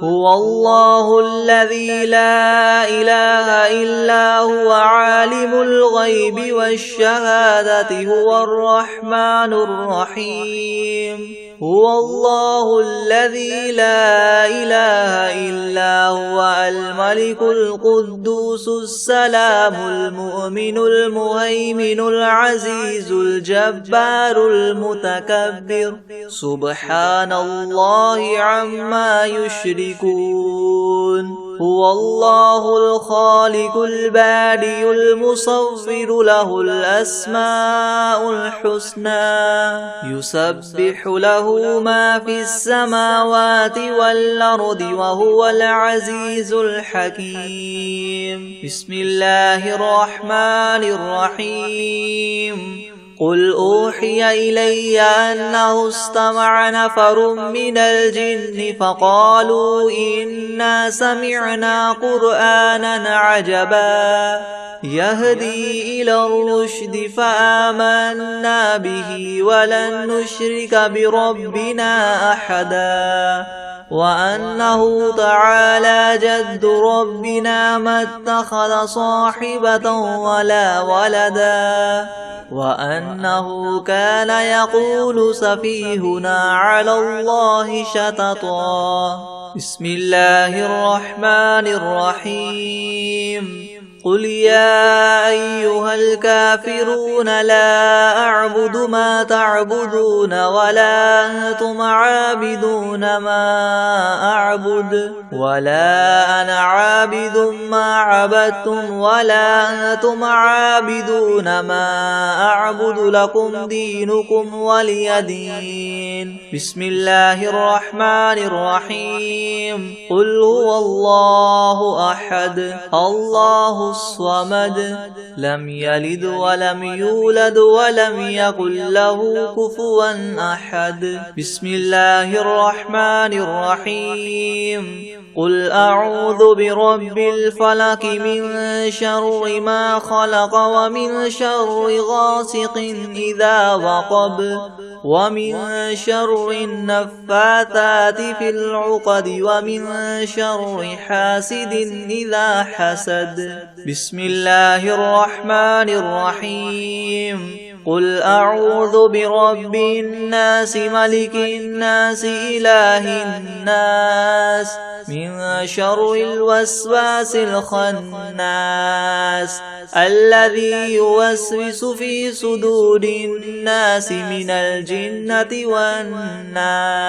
هو الله الذي لا إله إلا هو عالم الغيب والشهادة هو الرحمن الرحيم هو الله الذي لا إله إلا هو الملك القدوس السلام المؤمن المهيمن العزيز الجبار المتكبر سبحان الله عما يشركون هو الله الخالق البارئ المصور له الأسماء الحسنى يسبح له ما في السماوات والأرض وهو العزيز الحكيم بسم الله الرحمن الرحيم قل أوحي إلي أنه استمع نفر من الجن فقالوا إنا سمعنا قرآنا عجبا يهدي إلى الرشد فآمنا به ولن نشرك بربنا أحدا وأنه تعالى جد ربنا ما اتخذ صاحبة ولا ولدا وأنه كان يقول سفيهنا على الله شططا بسم الله الرحمن الرحيم قل يا أيها الكافرون لا أعبد ما تعبدون ولا أنتم عابدون ما أعبد ولا أنا عابد ما عبدتم ولا أنتم عابدون ما أعبد لكم دينكم ولي دين بسم الله الرحمن الرحيم قل هو الله أحد الله الصمد لم يلد ولم يولد ولم يكن له كفوا أحد بسم الله الرحمن الرحيم قل أعوذ برب الفلق من شر ما خلق ومن شر غاسق إذا وقب ومن شر النفاثات في العقد ومن شر حاسد إذا حسد بسم الله الرحمن الرحيم قل أعوذ برب الناس ملك الناس إله الناس من شر الوسواس الخناس الذي يوسوس في صدور الناس من الجنة والناس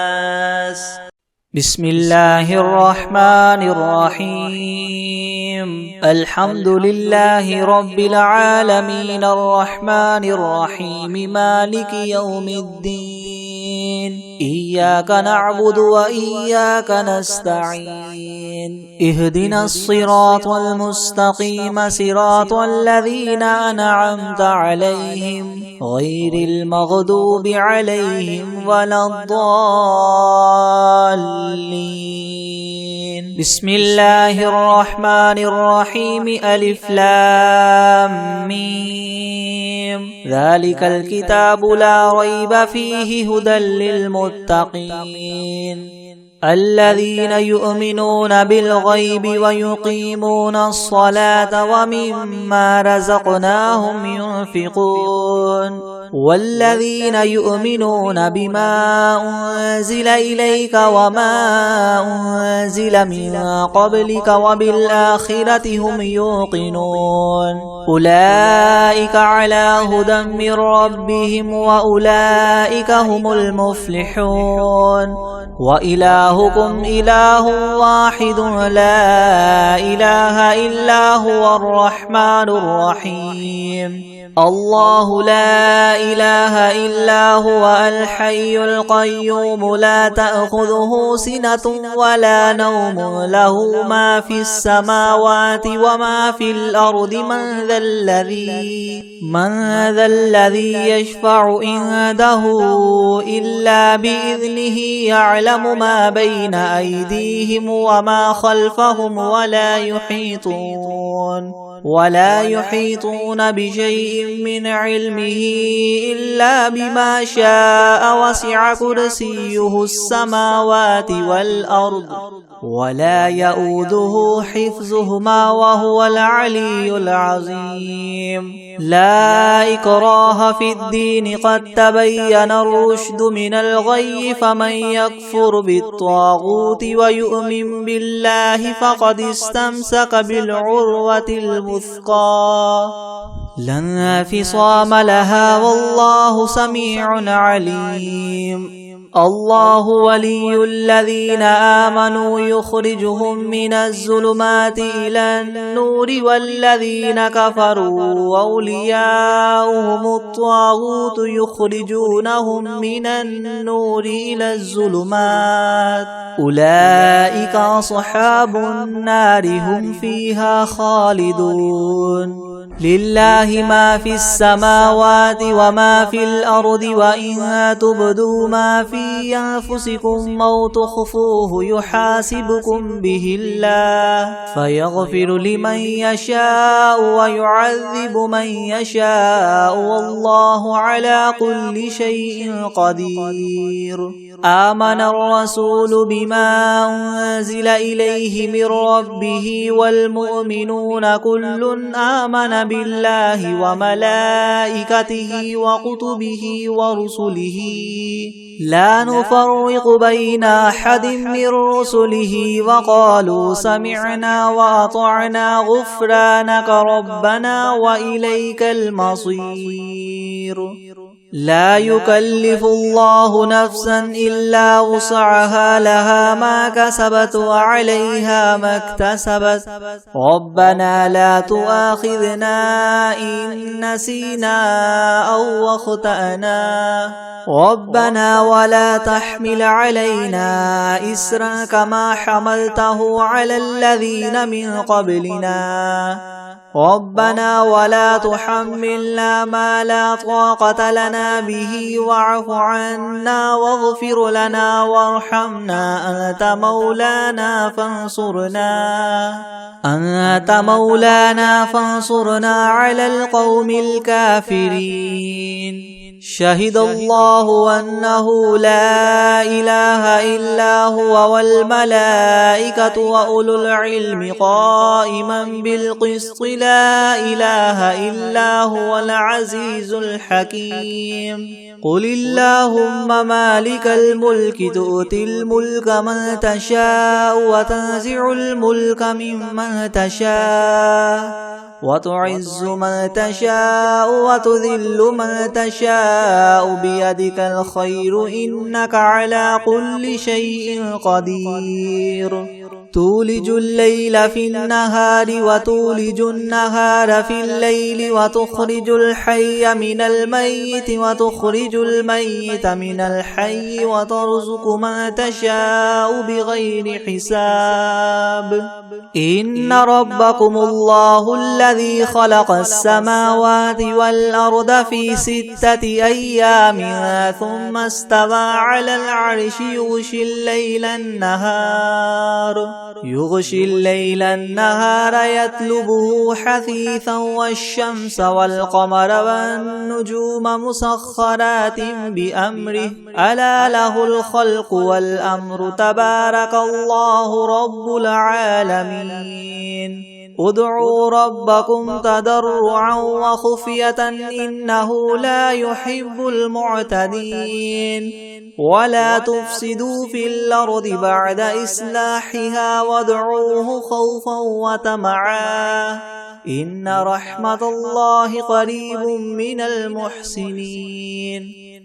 بسم الله الرحمن الرحيم الحمد لله رب العالمين الرحمن الرحيم مالك يوم الدين إياك نعبد وإياك نستعين اهدنا الصراط المستقيم صراط الذين أنعمت عليهم غير المغضوب عليهم ولا الضالين. بسم الله الرحمن الرحيم. ألف لام ميم. ذلك الكتاب لا ريب فيه هدى للمتقين الذين يؤمنون بالغيب ويقيمون الصلاة ومما رزقناهم ينفقون والذين يؤمنون بما أنزل إليك وما أنزل من قبلك وبالآخرة هم يوقنون أولئك على هدى من ربهم وأولئك هم المفلحون. وإلهكم إله واحد لا إله إلا هو الرحمن الرحيم. الله لا إله إلا هو الحي القيوم لا تأخذه سنة ولا نوم له ما في السماوات وما في الأرض من ذا الذي يشفع عنده إلا بإذنه يعلم ما بين أيديهم وما خلفهم ولا يحيطون بشيء من علمه إلا بما شاء وسع كرسيه السماوات والأرض ولا يؤوده حفظهما وهو العلي العظيم. لا إكراه في الدين قد تبين الرشد من الغي فمن يكفر بالطاغوت ويؤمن بالله فقد استمسك بالعروة الوثقى لا انفصام لها والله سميع عليم. الله ولي الذين آمنوا يخرجهم من الظلمات إلى النور والذين كفروا أولياؤهم الطاغوت يخرجونهم من النور إلى الظلمات أولئك أصحاب النار هم فيها خالدون. لله ما في السماوات وما في الأرض وإن تبدوا ما في أنفسكم أو تخفوه يحاسبكم به الله فيغفر لمن يشاء ويعذب من يشاء والله على كل شيء قدير. آمن الرسول بما أنزل إليه من ربه والمؤمنون كل آمن بالله وملائكته وكتبه ورسله لا نفرق بين أحد من رسله وقالوا سمعنا وأطعنا غفرانك ربنا وإليك المصير. لا يكلف الله نفسا إلا وسعها لها ما كسبت وعليها ما اكتسبت ربنا لا تؤاخذنا إن نسينا أو أخطأنا ربنا ولا تحمل علينا إسرا كما حملته على الذين من قبلنا ربنا ولا تحملنا ما لا طاقة لنا به واعف عنا واغفر لنا وارحمنا أنت مولانا فانصرنا على القوم الكافرين. شهد الله أنه لا إله إلا هو والملائكة وأولو العلم قائما بالقسط لا إله إلا هو العزيز الحكيم. قل اللهم مالك الملك تؤتي الملك من تشاء وتنزع الملك ممن تشاء وتعز من تشاء وتذل من تشاء بيدك الخير إنك على كل شيء قدير. تولج الليل في النهار وتولج النهار في الليل وتخرج الحي من الميت وتخرج الميت من الحي وترزق من تشاء بغير حساب إن ربكم الله الذي خلق السماوات والأرض في 6 أيام ثم استوى على العرش يغشي الليل النهار يطلبه حثيثا والشمس والقمر والنجوم مسخرات بأمره ألا له الخلق والأمر تبارك الله رب العالمين ادعوا ربكم تضرعا وخفية إنه لا يحب المعتدين ولا تفسدوا في الأرض بعد إصلاحها وادعوه خوفا وطمعا إن رحمة الله قريب من المحسنين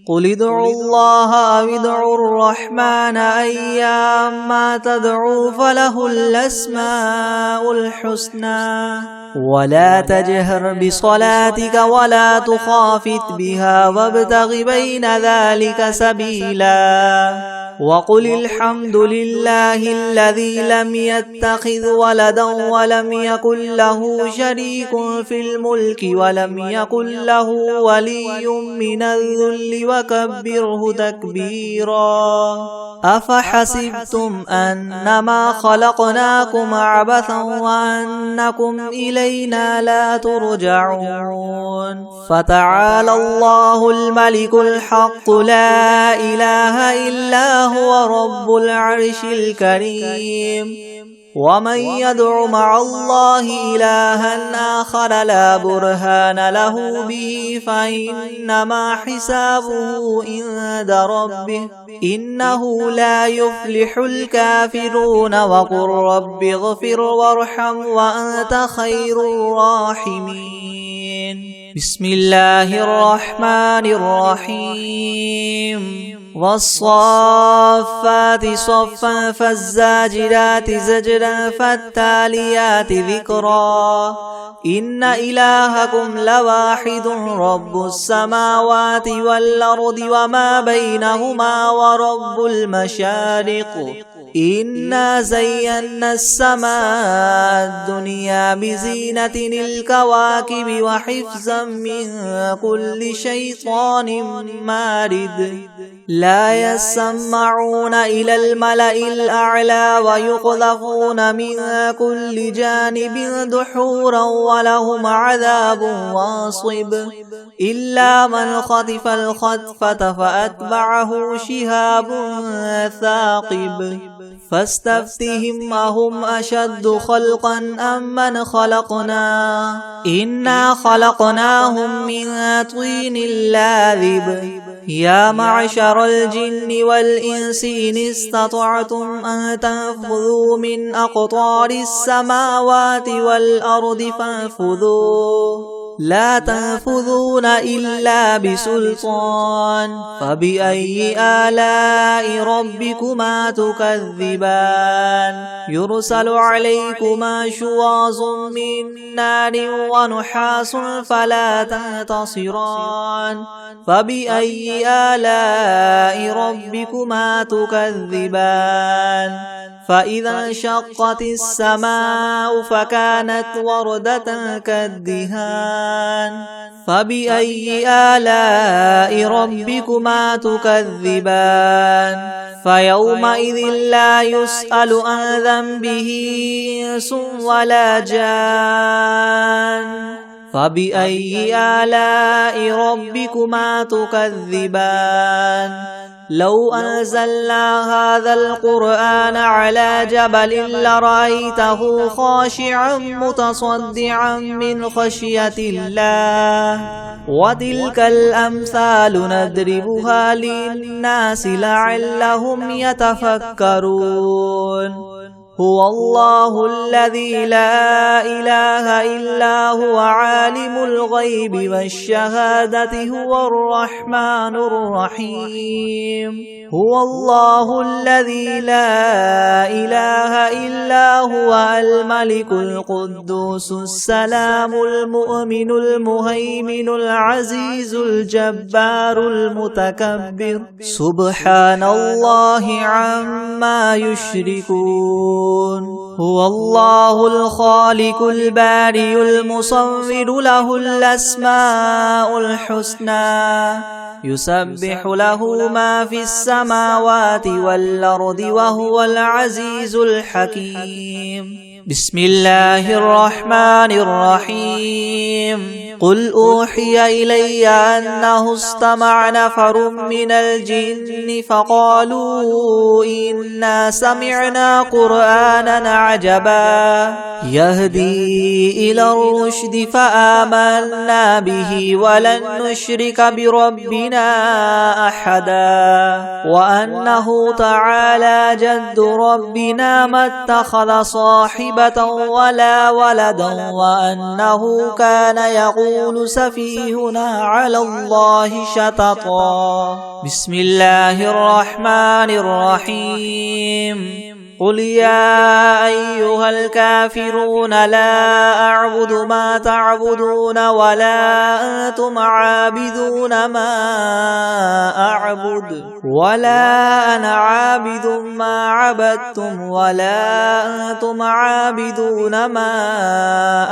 قل ادعوا الله أو ادعوا الرحمن أيما تدعوا فله الأسماء الحسنى ولا تجهر بصلاتك ولا تخافت بها وابتغ بين ذلك سبيلا وقل الحمد لله الذي لم يتخذ ولدا ولم يكن له شريك في الملك ولم يكن له ولي من الذل وكبره تكبيرا أفحسبتم أنما خلقناكم عبثا وأنكم إلينا لا ترجعون فتعالى الله الملك الحق لا إله إلا هو رب العرش الكريم ومن يدع مع الله إلها آخر لا برهان له به فإنما حسابه عند ربه إنه لا يفلح الكافرون وقل رب اغفر وارحم وأنت خير الراحمين بسم الله الرحمن الرحيم والصافات صفا فالزاجرات زجرا فالتاليات ذكرا إن إلهكم لواحد رب السماوات والأرض وما بينهما ورب المشارق إنا زينا السماء الدنيا بزينة الكواكب وحفظا من كل شيطان مارد لا يسمعون إلى الملأ الأعلى ويقذفون من كل جانب دحورا ولهم عذاب واصب إلا من خطف الخطفة فأتبعه شهاب ثاقب فاستفتهم أهم أشد خلقا أم من خلقنا إنا خلقناهم من طين لاذب يا معشر الجن والإنس إن استطعتم أن تنفذوا من أقطار السماوات والأرض فانفذوا لا تنفذون إلا بسلطان فبأي آلاء ربكما تكذبان يرسل عليكما شواظ من نار ونحاس فلا تنتصران فبأي آلاء ربكما تكذبان فإذا انشقت السماء فكانت وردة كالدهان فبأي آلاء ربكما تكذبان فيومئذ لا يسأل عن ذنبه إنس ولا جان فبأي آلاء ربكما تكذبان لو أنزلنا هذا القرآن على جبل لرأيته خاشعا متصدعا من خشية الله وتلك الأمثال نضربها للناس لعلهم يتفكرون هو الله الذي لا إله إلا هو عالم الغيب والشهادة هو الرحمن الرحيم هو الله الذي لا إله إلا هو الملك القدوس السلام المؤمن المهيمن العزيز الجبار المتكبر سبحان الله عما يشركون هو الله الخالق البارئ المصور له الأسماء الحسنى يسبح له ما في السماوات والأرض وهو العزيز الحكيم بسم الله الرحمن الرحيم قل أوحي إلي أنه استمع نفر من الجن فقالوا إنا سمعنا قرآنا عجبا يهدي إلى الرشد فآمنا به ولن نشرك بربنا أحدا وأنه تعالى جد ربنا ما اتخذ صاحبة ولا ولدا وأنه كان يقول سفيهنا على الله شططا بسم الله الرحمن الرحيم قل يا أيها الكافرون لا أعبد ما تعبدون ولا أنتم عابدون ما أعبد ولا أنا عابد ما عبدتم ولا أنتم عابدون ما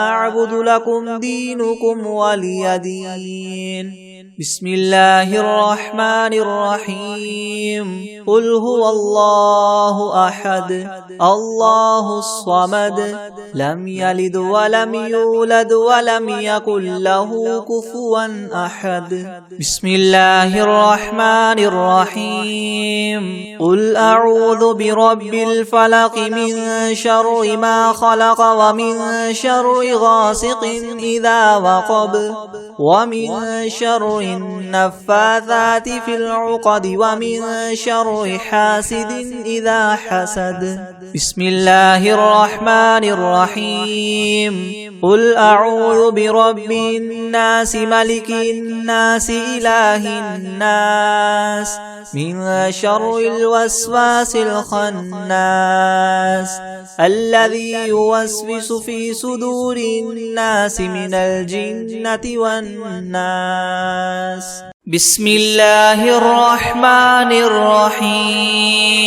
أعبد لكم دينكم ولي دين بسم الله الرحمن الرحيم قل هو الله أحد الله الصمد لم يلد ولم يولد ولم يكن له كفوا أحد بسم الله الرحمن الرحيم قل أعوذ برب الفلق من شر ما خلق ومن شر غاسق إذا وقب ومن شر النفاثات في العقد ومن شر حاسد إذا حسد بسم الله الرحمن الرحيم قل أعوذ برب الناس ملك الناس إله الناس من شر الوسواس الخناس الذي يوسوس في صدور الناس من الجنة والناس بسم الله الرحمن الرحيم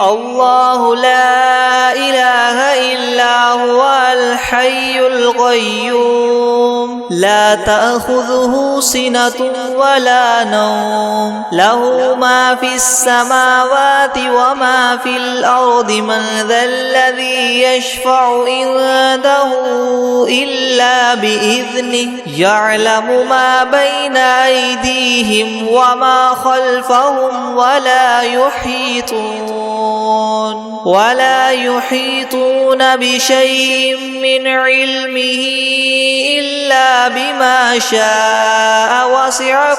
الله لا إله إلا هو الحي القيوم لا تأخذه سنة ولا نوم له ما في السماوات وما في الأرض من ذا الذي يشفع عنده إلا بإذنه يعلم ما بين أيديهم وما خلفهم ولا يحيطون بشيء من علمه إلا بما شاء وسع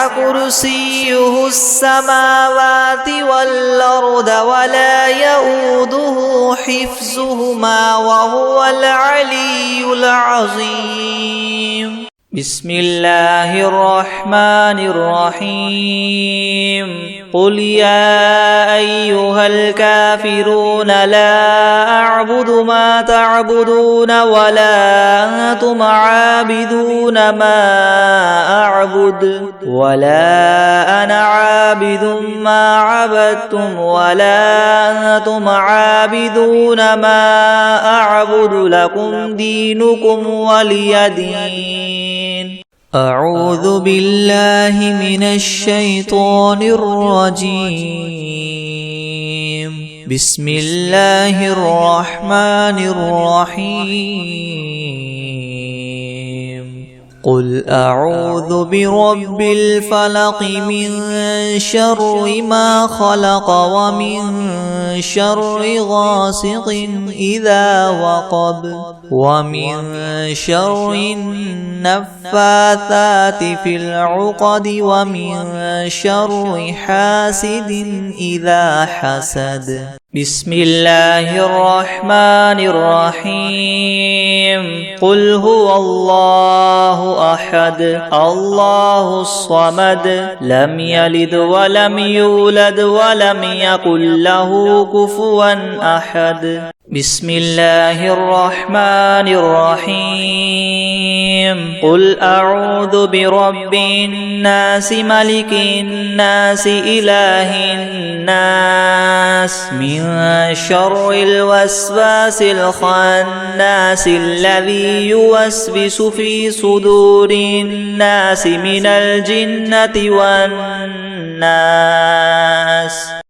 كرسيه السماوات والأرض ولا يؤوده حفظهما وهو العلي العظيم بسم الله الرحمن الرحيم قل يا أيها الكافرون لا أعبد ما تعبدون ولا أنتم عابدون ما أعبد ولا أنا عابد ما عبدتم ولا أنتم عابدون ما أعبد لكم دينكم ولي دين أعوذ بالله من الشيطان الرجيم بسم الله الرحمن الرحيم قل أعوذ برب الفلق من شر ما خلق ومن شر غاسق إذا وقب ومن شر النفاثات في العقد ومن شر حاسد إذا حسد. بسم الله الرحمن الرحيم. قل هو الله أحد الله الصمد لم يلد ولم يولد ولم يكن له كفوا أحد. بسم الله الرحمن الرحيم. قل أعوذ برب الناس ملك الناس إله الناس من شر الوسواس الخناس الذي يوسوس في صدور الناس من الجنة والناس.